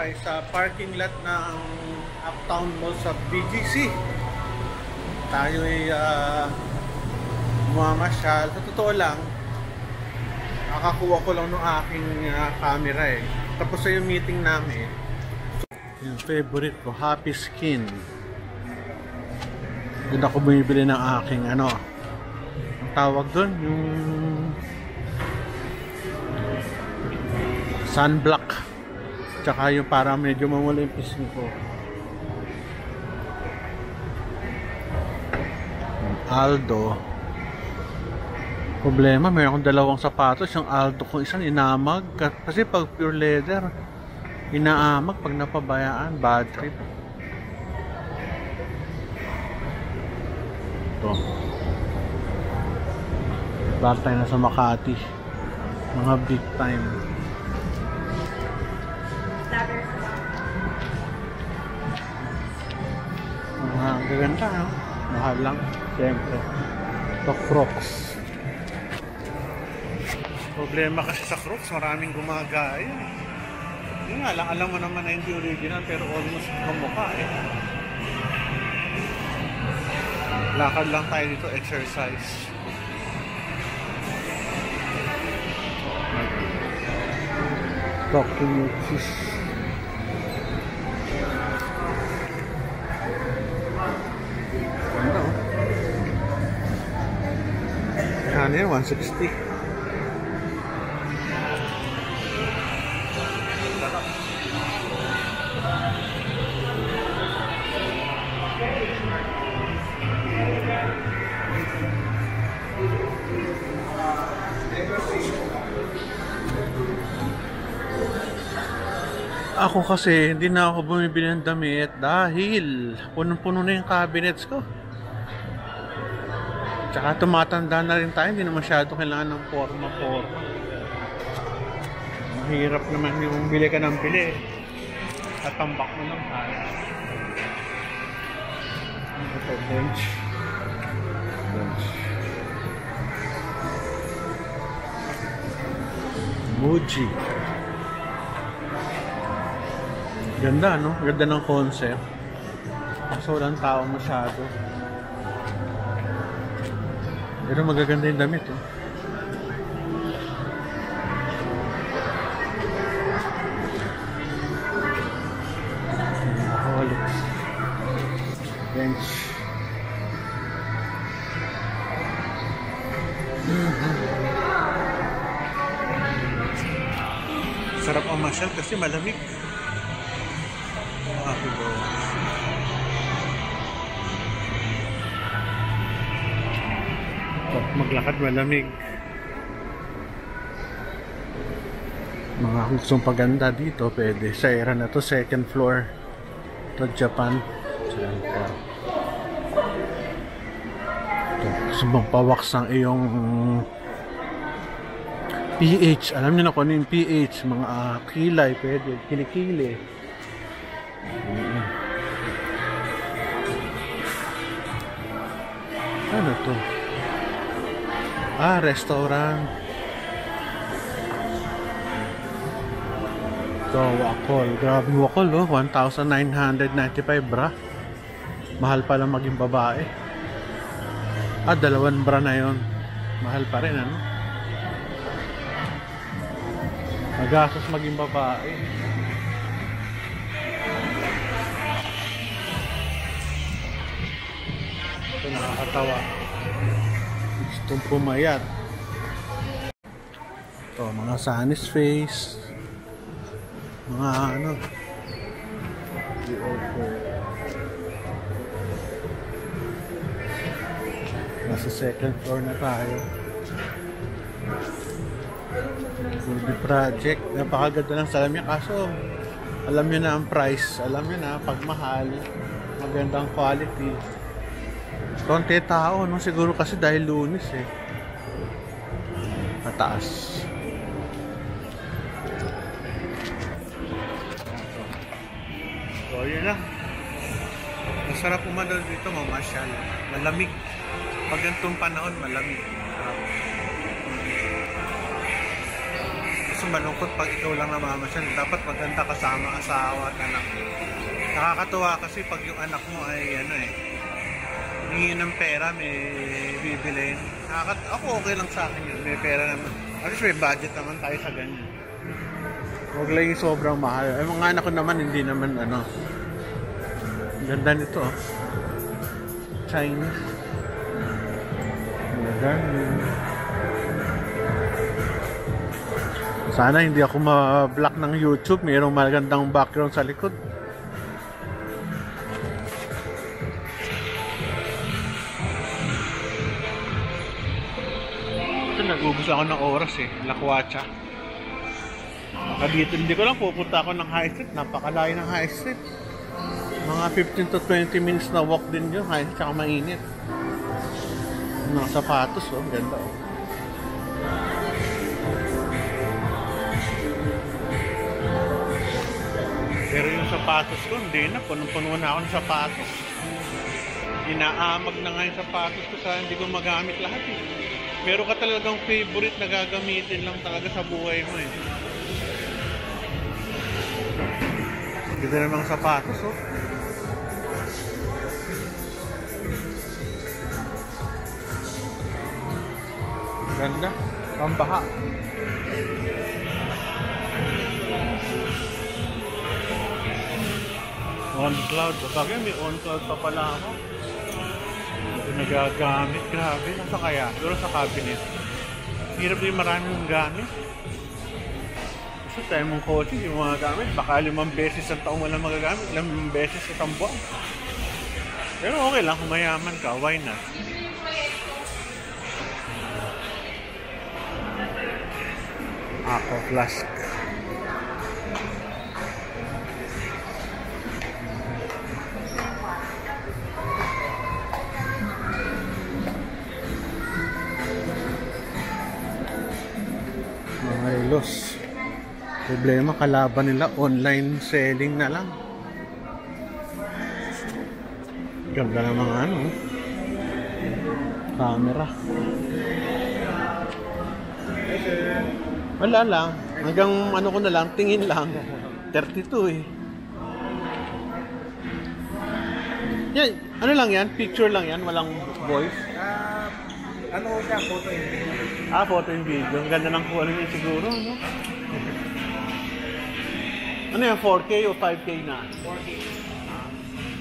tayo sa parking lot ng Uptown Mall sa BGC. Tayo ay mamasyal. Sa totoo lang, nakakuha ko lang ng aking camera eh. Tapos sa yung meeting namin, yung favorite ko, Happy Skin. Doon ako bumibili ng aking ang tawag doon, yung sunblock. Tsaka yung para medyo mamula yung pisngi ko. Aldo. Problema, mayroon akong dalawang sapatos. Yung Aldo kung isang inamag. Kasi pag pure leather, inaamag pag napabayaan. Bad trip. Ito. Bad tayo na sa Makati. Mga big time. Gaganda, no? Mahal lang. Siyempre. Ito, Crocs. Problema kasi sa Crocs, maraming gumagaya. Yun nga lang, alam mo naman na hindi original, pero almost kamukha eh. Lakad lang tayo dito, exercise. Talking with fish. Ano yun? 160. Ako kasi hindi na ako bumibili ng damit dahil punong-puno na yung cabinets ko. Tsaka tumatanda na rin tayo, hindi na masyado kailangan ng forma-forma. Mahirap naman yung bili ka ng bili. Tatambak mo lang tayo. Ito, bench. Bench. Muji. Ganda, no? Ganda ng concept. Kaso walang tao masyado. Pero magaganda yung damit, oh. Holics. Bench. Sarap ang masyal kasi malamig. Maglakad malamig. Mga gustong paganda dito pwede. Sa era na to, second floor. Ito Japan. Second floor. Ito, gusto mong pawaks ng iyong pH. Alam niyo na kung ano yung pH. Mga kilay pwede. Kilikili. Ano to? Restaurant. Ito, Wakol. Grabe Wakol, oh. 1,995 bra. Mahal pala maging babae. Dalawang bra na yon. Mahal pa rin, ano? Magastos maging babae. Ito, nakakatawa. Gustong pumayat. Ito, mga Sunny's Face. Mga ano. Nasa second floor na tayo. Foodie Project. Napakaganda ng salamin. Kaso, alam nyo na ang price. Alam nyo na, pag mahal, magandang quality. Konti tao, no? Siguro kasi dahil Lunes eh. Mataas. So, yun lang. Masarap umano dito, mamasyal. Malamig. Pag ganitong panahon, malamig. malungkot pag ikaw lang namamasyal. Dapat maganda kasama asawa at anak. Nakakatuwa kasi pag yung anak mo ay ano hingi ng pera, may bibilin. Ako okay lang sa akin yun. May pera naman. At least may budget naman tayo sa ganyan. Huwag lang yung sobrang mahal. Ay, mga anak ko naman, hindi naman ano. Ganda nito. Chinese. Ganda. Sana hindi ako ma-block ng YouTube. Mayroong magandang background sa likod. Ito, nag-ubos ako ng oras Lakwatsa. Dito, hindi ko lang pupunta ako ng High Street. Napakalayo ng High Street. Mga 15 to 20 minutes na walk din yun. High Street, tsaka mainit. Mga sapatos, ganda Pero yung sapatos ko, hindi na. Punong-puno na ako ng sapatos. Inaamag na nga yung sapatos ko sa hindi ko magamit lahat Meron ka talagang favorite na gagamitin lang talaga sa buhay mo Ganda ng mga sapatos Ganda. Pambaha. On cloud. Bakit may on cloud pa pala ako? Ito nagagamit. Grabe. Nasa kaya? Siguro sa cabinet. Hirap din maraming gamit. Kasi tayo mong kotse, yung mga gamit. Baka 5 beses ang taong walang magagamit. 5 beses sa buwan. Pero okay lang. Kung mayaman ka, why not? Ako, flask. Mga ilos. Problema, kalaban nila online selling na lang. Ganda ng mga camera. Wala lang. Hanggang ko na lang, tingin lang. 32 Yan, ano lang yan? Picture lang yan? Walang voice? Siya? Photo and video. Photo and video. Ang ganda ng kuha niya siguro, no? Ano yan? 4K o 5K na? 4K.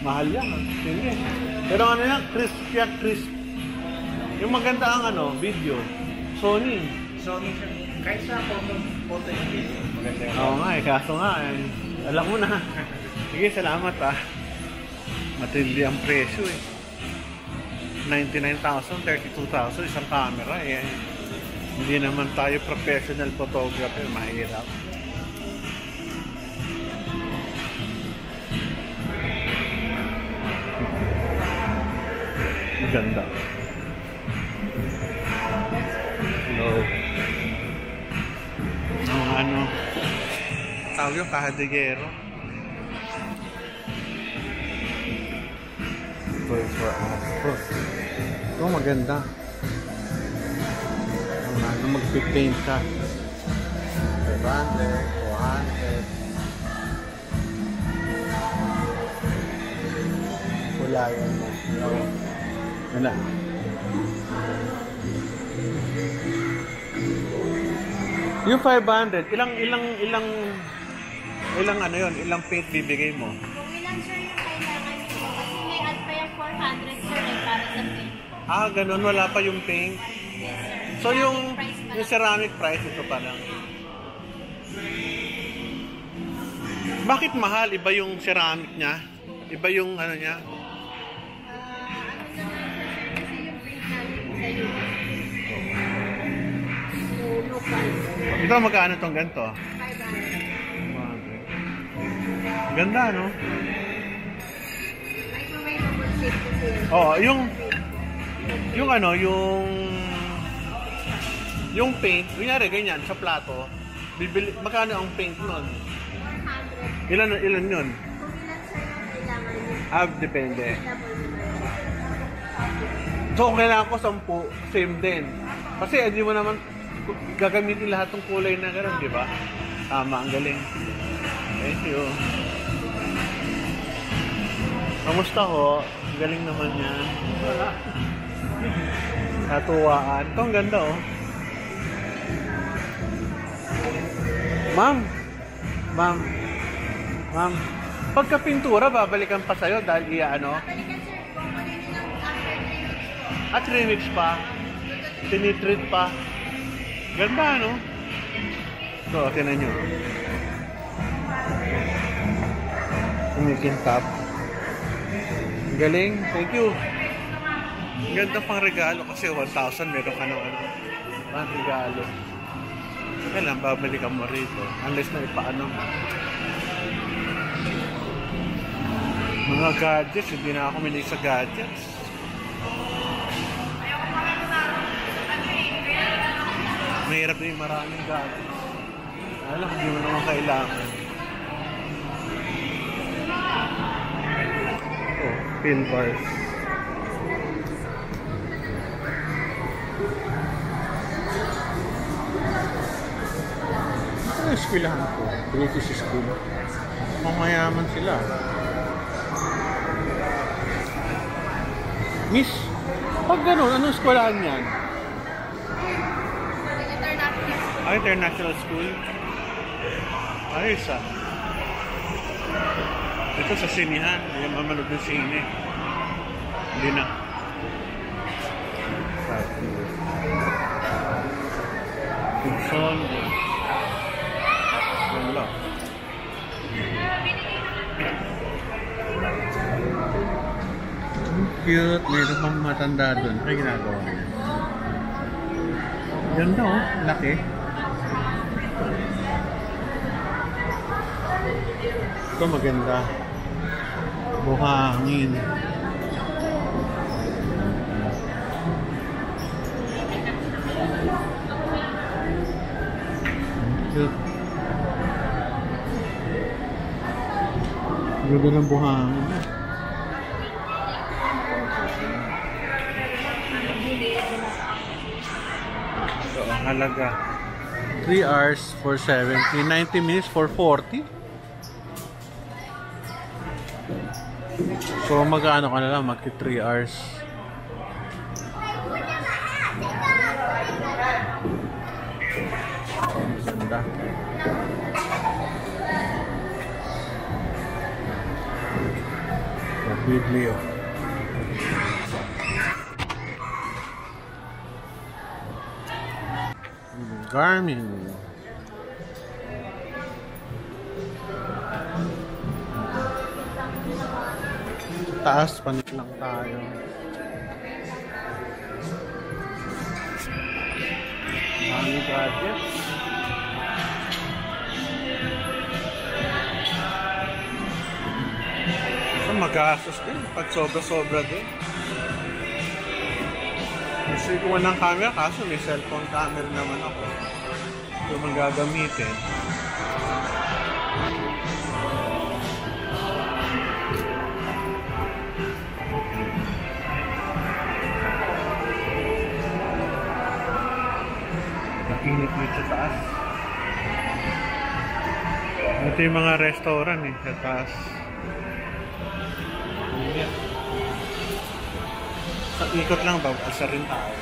Mahal yan. Sige. Pero ano yan? Crisp yan, crisp. Yung maganda ang video. Sony siya. Kahit sa photo and video. Maganda yun. Oo nga kaso nga alam mo na. Sige, salamat Matindi ang presyo 99,000, 32,000 isang camera Hindi naman tayo professional photographer, mahirap. Ganda. Hello. Tawag yung kahadegero. Toys for Astro. Ito maganda. Mag-paint ka. 500, 400. Wala yun. Wala. Yung 500, ilang paint bibigay mo? Kung ilang sir yung kailangan nyo, kasi may add pa yung 400 sir para sa paint. Ganun, wala pa yung paint. Yes sir. So yung ceramic price, ito pa lang. Bakit mahal? Iba yung ceramic niya? Iba yung niya? Kasi yung paint namin sa iyo. So, no price. Ito, magkano itong ganito? 500. Ganda, no? Microwavable safety sir. Yung paint, kunyari ganyan sa plato, magkano ang paint nun? 400. Ilan yun? Kung ilan sir yung kailangan nyo. Depende. Double. So, kung kailangan ko 10, same din. Kasi hindi mo naman gagamitin lahat ng kulay na gano'n, di ba? Tama, ang galing. Thank you. Kamusta ho? Galing naman yan. Wala. Natuwaan. Ito ang ganda oh. Ma'am. Pagka pintura, babalikan pa sa'yo dahil ano? Babalikan sir, kukunin nyo lang after 3 weeks po. At 3 weeks pa. Tinitreat pa. Ganda, no? So, tinan nyo. Kumikintap. Galing. Thank you. Ganda pang regalo kasi 1,000 meron ka ng ano. Pang regalo. Kailan babalikan mo rito. Unless na ipaano. Mga gadgets. Hindi na ako minig sa gadgets. Mahirap din maraming gadgets. Alam, hindi mo naman kailangan. Oh, pin bars. Ito yung eskwelahan ko. British school. Mamayaman sila. Miss, pag gano'n, anong eskwelahan yan? International school. Ayos ah. Ito sa sinihan. Hindi mamanood ng sine. Hindi na. Kupson. Wala. Cute. Mayroon pang matanda doon. Kaya ginagawa niya. Ganda oh. Laki. Ito maganda. Buhangin. Cute. Ganda ng buhangin. So, ang halaga 3 hours for 70, 90 minutes for 40. So magkano ka na lang, magki 3 hours. Ganda. Biblio. Garmin. Taas, panik lang tayo. Mga gadgets. So, mag-asos din. Pag sobra-sobra din. Gusto ko ng camera, kaso may cellphone camera naman ako. Ito mang gagamitin. Nakinit sa taas. Ito yung mga restaurant eh, sa taas. Sa ikot lang ba? Asa rin tayo.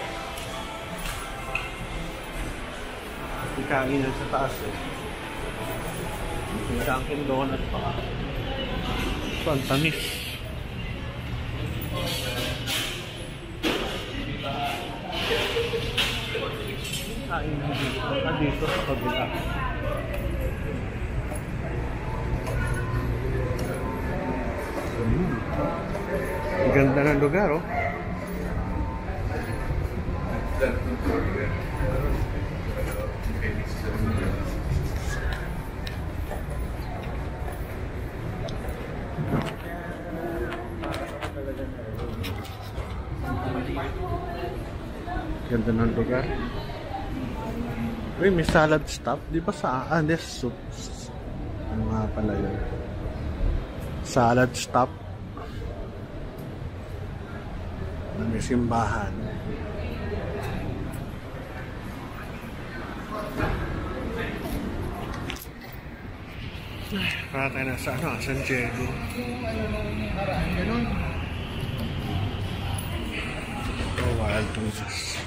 Ikainan sa taas eh. Dunkin Donut pa. Ito ang tamis. Kainan dito. Dito sa kabila. Ang ganda ng lugar oh. Ganda ng lugar. Uy, may salad stop. Di ba sa... this soup. Ano nga pala yun? Salad stop. May simbahan. Para tayo nasa San Diego. Oh, wild roses.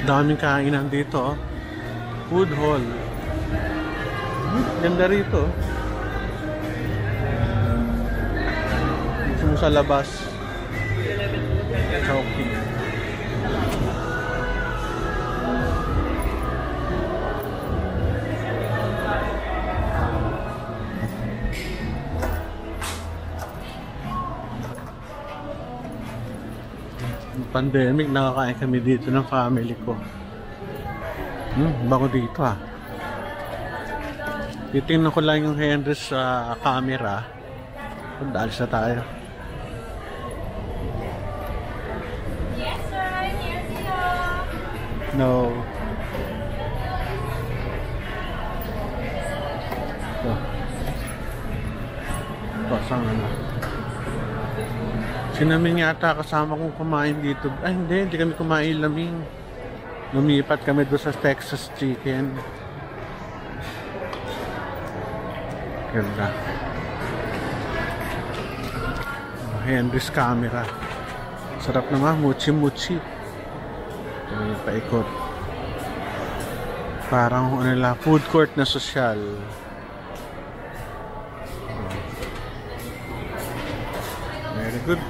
Daming kainan dito. Food hall. Ganda rito. Gusto mo sa labas. Chowking. Pandemic, nakakain kami dito ng family ko. Bago dito ah. Titingnan ko lang yung Henry's sa camera. Alis na tayo. Yes, sir. Yes, sir. No. Ito, saan na? Sinamin yata kasama kong kumain dito. Ay hindi kami kumain laming. Lumipat kami doon sa Texas Chicken. Ganda. Henry's camera. Sarap naman, muchi-muchi. May paikot. Parang ano lang, food court na sosyal. Very good.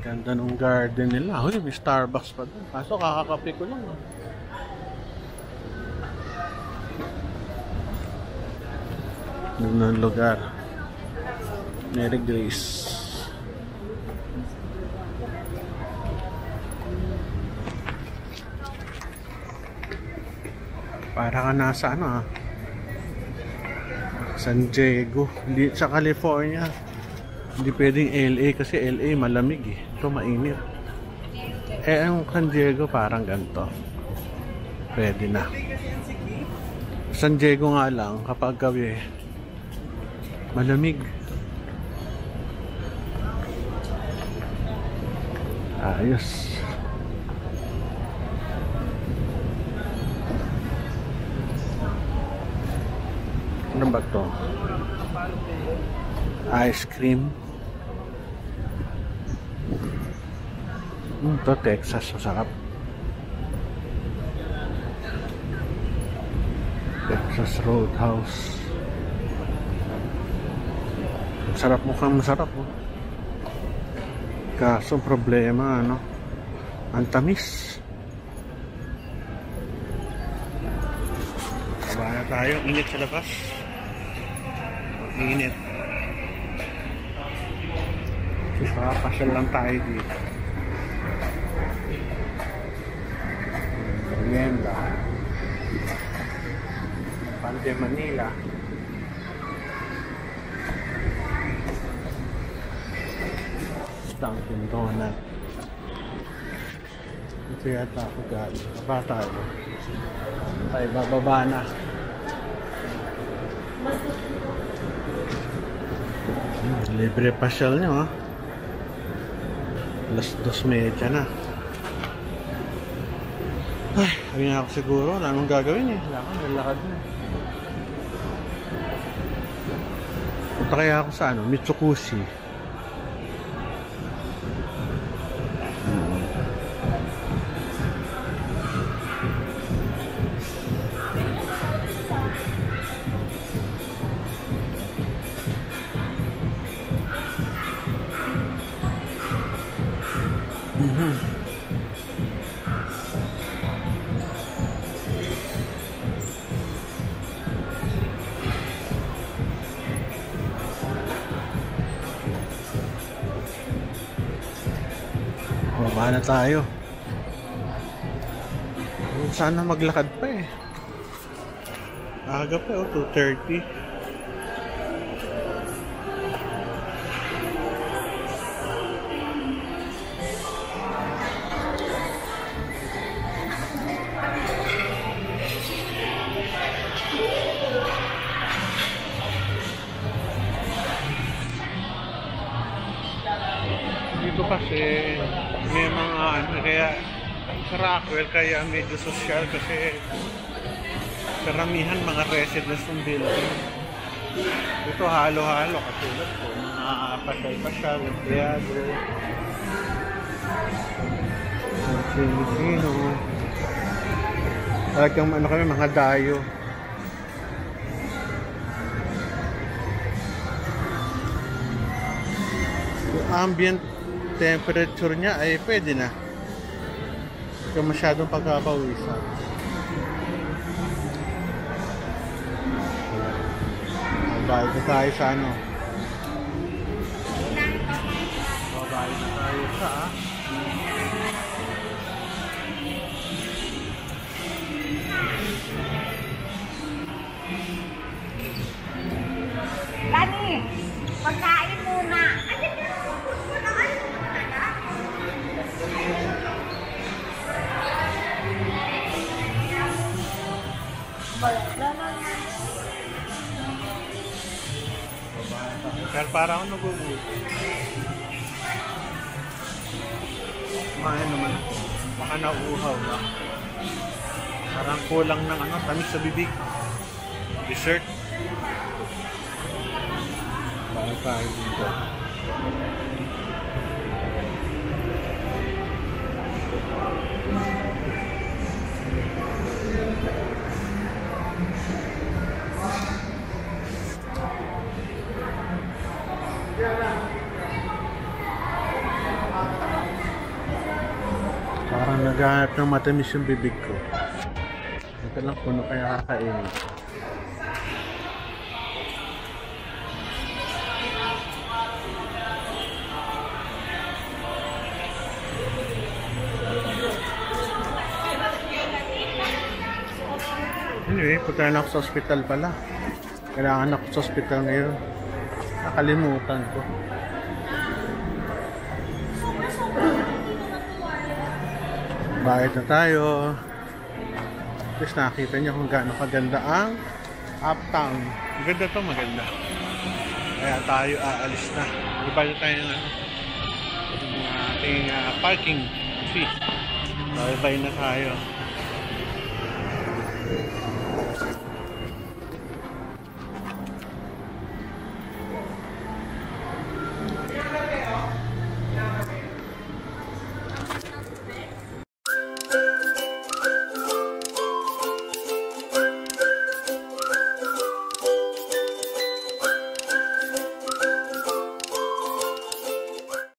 Ganda nung garden nila. Uy, may Starbucks pa doon. Kaso kakakape ko lang. Doon ang lugar. Mary Grace. Para ka nasa ano ah. San Diego. Hindi sa California. Hindi pwedeng LA kasi LA malamig eh. Ito mainit. Eh ang San Diego parang ganito. Pwede na. San Diego nga lang kapag gabi malamig. Ayos. Ano ba to? Ice cream. Ito Texas, masarap. Texas Roadhouse. Masarap, mukhang masarap oh. Kaso problema ano, ang tamis. Baba na tayo, init sa labas. Init. Papasyal lang tayo dito. Merienda. Pande Manila. Dunkin Donut. Ito yata ako galing. Baba tayo. Tayo bababa na. Libre pasyal nyo ha. Alas 2:30 na. Ay, sabi nga ako siguro, wala nang gagawin eh. Wala akong lalakad na. Punta kaya ako sa ano, Mitsukushi. Baba na tayo. Sana maglakad pa eh. Aga pa oh, 2:30. Dito kasi may mga ano, kaya sa Rockwell kaya medyo social kasi karamihan mga residents ng building. Ito halo-halo katulad po mga pasyal-pasyal, empleyado, sino talagang ano kami, mga dayo. Yung ambient temperature niya ay pwede na. Hindi masyadong pagkapawisan. Babayad na tayo sa ano. Babayad na tayo sa Lani, pagkain muna. Pero para ako nagugulat. Kumain naman ako. Baka nauuhaw na. Parang kulang ng ano, tamis sa bibig. Dessert. Baka tayo dito. Parang naghahanap ng matamis yung bibig ko. Ito lang kung ano kaya kakainin. Anyway, punta na ako sa hospital pala. Kailangan ako sa hospital ngayon. Nakalimutan ko. Bayad na tayo. Tapos nakita niyo kung gaano kaganda ang Uptown. Maganda to, maganda. Kaya tayo aalis na. Ibayad tayo ng ating parking fee. Bye-bye na tayo.